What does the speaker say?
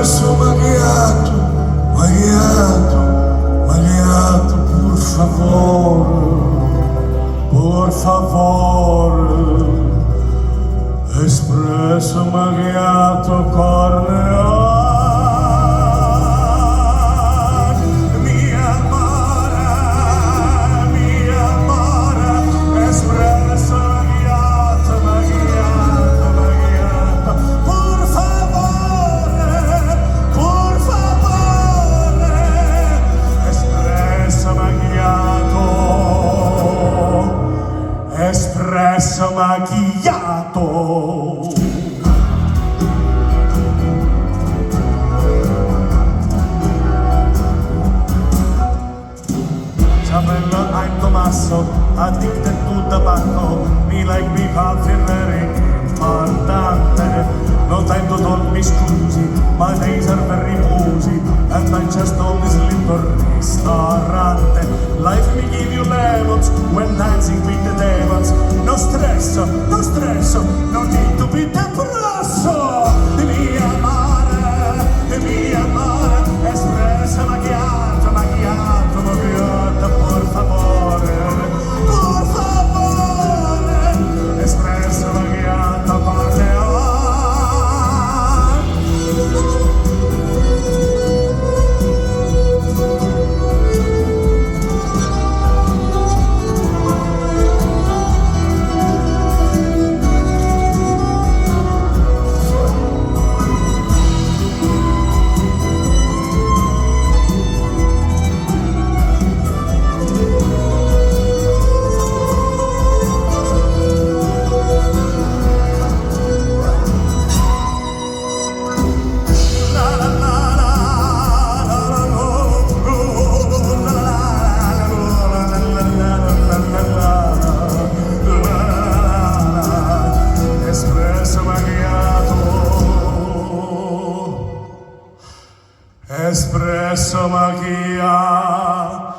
Espresso macchiato, macchiato, macchiato, por favor. Espresso macchiato corleone, mia amore, espresso macchiato, macchiato, macchiato, por favore, espresso macchiato, espresso macchiato. Ciambello, I'm Tommaso, addicted to tobacco. Me like me coffee very importante. No time to talk me scusi, my days are very boozy, and I just always live ristorante. Life me give you lemons when dancing with the demons. No stress, no need to be depresso. Mi amore, espresso macchiato, macchiato, macchiato, por favore, espresso macchiato, corleone. Espresso macchiato.